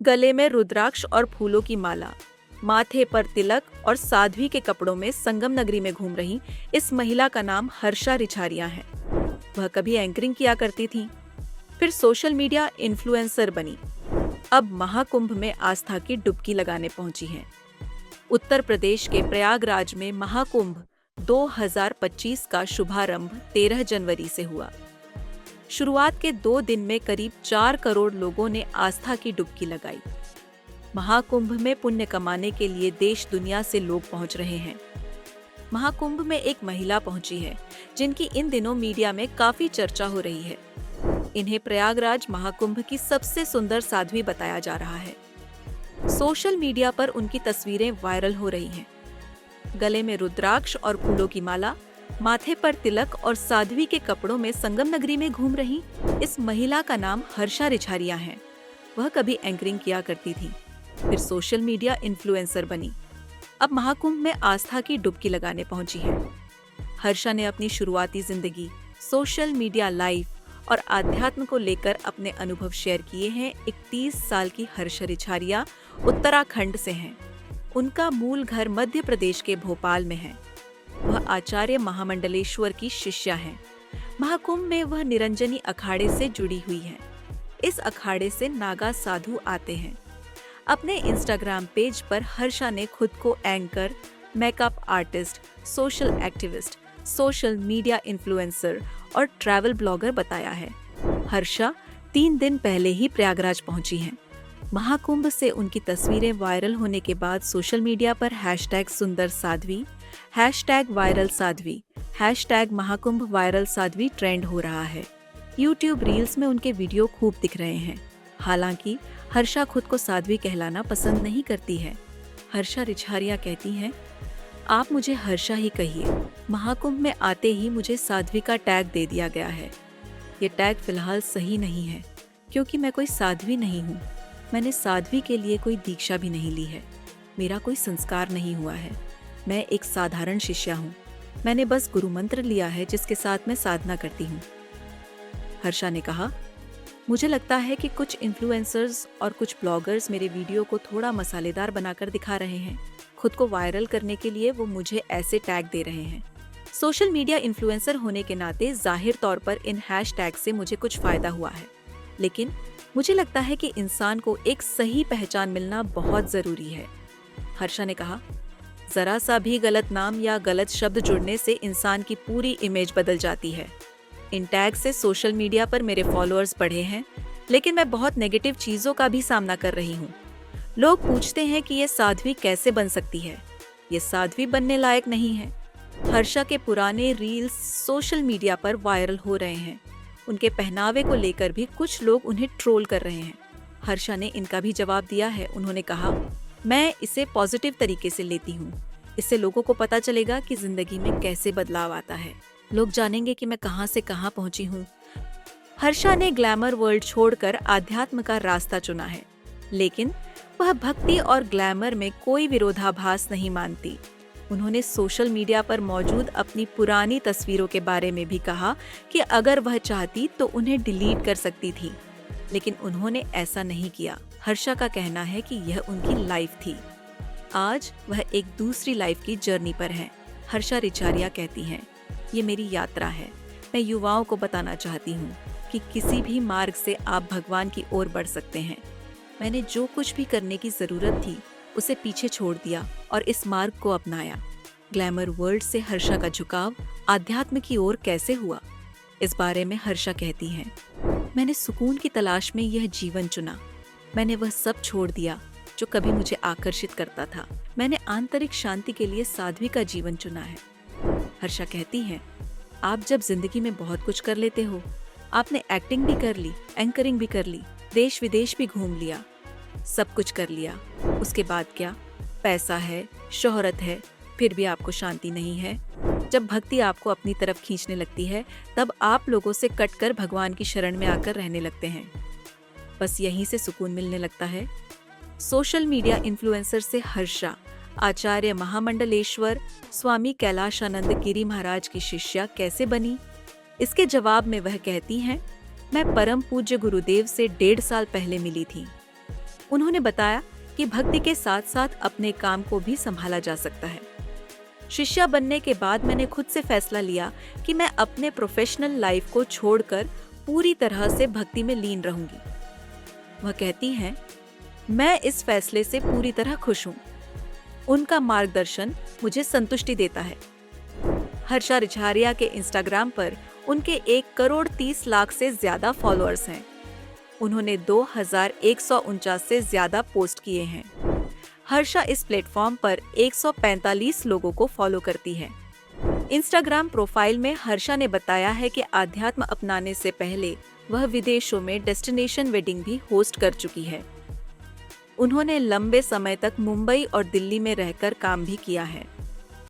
गले में रुद्राक्ष और फूलों की माला, माथे पर तिलक और साध्वी के कपड़ों में संगम नगरी में घूम रही इस महिला का नाम हर्षा रिछारिया है। वह कभी एंकरिंग किया करती थी, फिर सोशल मीडिया इन्फ्लुएंसर बनी, अब महाकुंभ में आस्था की डुबकी लगाने पहुंची हैं। उत्तर प्रदेश के प्रयागराज में महाकुंभ 2025 का शुभारंभ 13 जनवरी से हुआ। शुरुआत के 2 दिन में करीब 4 करोड़ लोगों ने आस्था की डुबकी लगाई। महाकुंभ में पुण्य कमाने के लिए देश दुनिया से लोग पहुंच रहे हैं। महाकुंभ में एक महिला पहुंची है जिनकी इन दिनों मीडिया में काफी चर्चा हो रही है। इन्हें प्रयागराज महाकुंभ की सबसे सुंदर साध्वी बताया जा रहा है। सोशल मीडिया पर उनकी तस्वीरें वायरल हो रही हैं। गले में रुद्राक्ष और फूलों की माला, माथे पर तिलक और साध्वी के कपड़ों में संगम नगरी में घूम रही इस महिला का नाम हर्षा रिछारिया है। वह कभी एंकरिंग किया करती थी, फिर सोशल मीडिया इन्फ्लुएंसर बनी, अब महाकुंभ में आस्था की डुबकी लगाने पहुंची है। हर्षा ने अपनी शुरुआती जिंदगी, सोशल मीडिया लाइफ और आध्यात्म को लेकर अपने अनुभव शेयर किए हैं। 31 साल की हर्षा रिछारिया उत्तराखंड से हैं। उनका मूल घर मध्य प्रदेश के भोपाल में है। वह आचार्य महामंडलेश्वर की शिष्या हैं। महाकुंभ में वह निरंजनी अखाड़े से जुड़ी हुई हैं। इस अखाड़े से नागा साधु आते हैं। अपने इंस्टाग्राम पेज पर हर्षा ने खुद को anchor, makeup artist, social activist, social media influencer और ट्रैवल ब्लॉगर बताया है। हर्षा 3 दिन पहले ही प्रयागराज पहुंची हैं। महाकुंभ से उनकी तस्वीरें वायरल होने के बाद सोशल मीडिया पर #सुंदर Sadhvi, #viral Sadhvi, #Mahakumbh viral Sadhvi trend हो रहा है। यूट्यूब रील्स में उनके वीडियो खूब दिख रहे हैं। हालांकि हर्षा खुद को साध्वी कहलाना पसंद नहीं करती है। हर्षा रिछारिया कहती हैं, आप मुझे हर्षा ही कहिए। महाकुंभ में आते ही मुझे साध्वी का टैग दे दिया गया है। ये टैग फिलहाल सही नहीं है क्योंकि मैं कोई साध्वी नहीं हूँ। मैंने साध्वी के लिए कोई दीक्षा भी नहीं ली है। मेरा कोई संस्कार नहीं हुआ है। मैं एक साधारण शिष्या हूँ। मैंने बस गुरु मंत्र लिया है जिसके साथ मैं साधना करती हूँ। हर्षा ने कहा, मुझे लगता है कि कुछ इन्फ्लुएंसर्स और कुछ ब्लॉगर्स मेरे वीडियो को थोड़ा मसालेदार बनाकर दिखा रहे हैं। खुद को वायरल करने के लिए वो मुझे ऐसे टैग दे रहे हैं। सोशल मीडिया इन्फ्लुएंसर होने के नाते जाहिर तौर पर इन हैशटैग से मुझे कुछ फायदा हुआ है, लेकिन मुझे लगता है कि इंसान को एक सही पहचान मिलना बहुत जरूरी है। हर्षा ने कहा, जरा सा भी गलत नाम या गलत शब्द जुड़ने से इंसान की पूरी इमेज बदल जाती है। इन टैग से सोशल मीडिया पर मेरे फॉलोअर्स बढ़े हैं, लेकिन मैं बहुत नेगेटिव चीजों का भी सामना कर रही हूँ। लोग पूछते हैं कि ये साध्वी कैसे बन सकती है। ये साध्वी बनने लायक नहीं है। हर्षा के पुराने रील्स सोशल मीडिया पर वायरल हो रहे हैं। उनके पहनावे को लेकर भी कुछ लोग उन्हें ट्रोल कर रहे हैं। हर्षा ने इनका भी जवाब दिया है। उन्होंने कहा, मैं इसे पॉजिटिव तरीके से लेती हूँ। इससे लोगों को पता चलेगा कि जिंदगी में कैसे बदलाव आता है। लोग जानेंगे कि मैं कहां से कहां पहुंची हूं। हर्षा ने ग्लैमर वर्ल्ड छोड़कर आध्यात्म का रास्ता चुना है, लेकिन वह भक्ति और ग्लैमर में कोई विरोधाभास नहीं मानती। उन्होंने सोशल मीडिया पर मौजूद अपनी पुरानी तस्वीरों के बारे में भी कहा कि अगर वह चाहती तो उन्हें डिलीट कर सकती थी, लेकिन उन्होंने ऐसा नहीं किया। हर्षा का कहना है कि यह उनकी लाइफ थी। आज वह एक दूसरी लाइफ की जर्नी पर हैं। हर्षा रिछारिया कहती हैं, ये मेरी यात्रा है। मैं युवाओं को बताना चाहती हूँ कि किसी भी मार्ग से आप भगवान की ओर बढ़ सकते हैं। मैंने जो कुछ भी करने की जरूरत थी उसे पीछे छोड़ दिया और इस मार्ग को अपनाया। ग्लैमर वर्ल्ड से हर्षा का झुकाव आध्यात्म की ओर कैसे हुआ, इस बारे में हर्षा कहती हैं, मैंने सुकून की तलाश में यह जीवन चुना। मैंने वह सब छोड़ दिया जो कभी मुझे आकर्षित करता था। मैंने आंतरिक शांति के लिए साध्वी का जीवन चुना है। हर्षा कहती हैं, आप जब जिंदगी में बहुत कुछ कर लेते हो, आपने एक्टिंग भी कर ली, एंकरिंग भी कर ली, देश विदेश भी घूम लिया, सब कुछ कर लिया, उसके बाद क्या? पैसा है, शोहरत है, फिर भी आपको शांति नहीं है। जब भक्ति आपको अपनी तरफ खींचने लगती है, तब आप लोगों से कटकर भगवान की शरण में आकर रहने लगते हैं। बस यहीं से सुकून मिलने लगता है। सोशल मीडिया इन्फ्लुएंसर से हर्षा आचार्य महामंडलेश्वर स्वामी कैलाशानंद गिरी महाराज की शिष्या कैसे बनी? इसके जवाब में वह कहती हैं, मैं परम पूज्य गुरुदेव से 1.5 साल पहले मिली थी। उन्होंने बताया कि भक्ति के साथ साथ अपने काम को भी संभाला जा सकता है। शिष्या बनने के बाद मैंने खुद से फैसला लिया कि मैं अपने प्रोफेशनल लाइफ को छोड़कर पूरी तरह से भक्ति में लीन रहूंगी। वह कहती हैं, मैं इस फैसले से पूरी तरह खुश हूँ। उनका मार्गदर्शन मुझे संतुष्टि देता है। हर्षा रिछारिया के इंस्टाग्राम पर उनके 1,30,00,000 से ज्यादा फॉलोअर्स हैं। उन्होंने 2,149 से ज्यादा पोस्ट किए हैं। हर्षा इस प्लेटफॉर्म पर 145 लोगों को फॉलो करती है। इंस्टाग्राम प्रोफाइल में हर्षा ने बताया है कि आध्यात्म अपनाने से पहले वह विदेशों में डेस्टिनेशन वेडिंग भी होस्ट कर चुकी है। उन्होंने लंबे समय तक मुंबई और दिल्ली में रहकर काम भी किया है।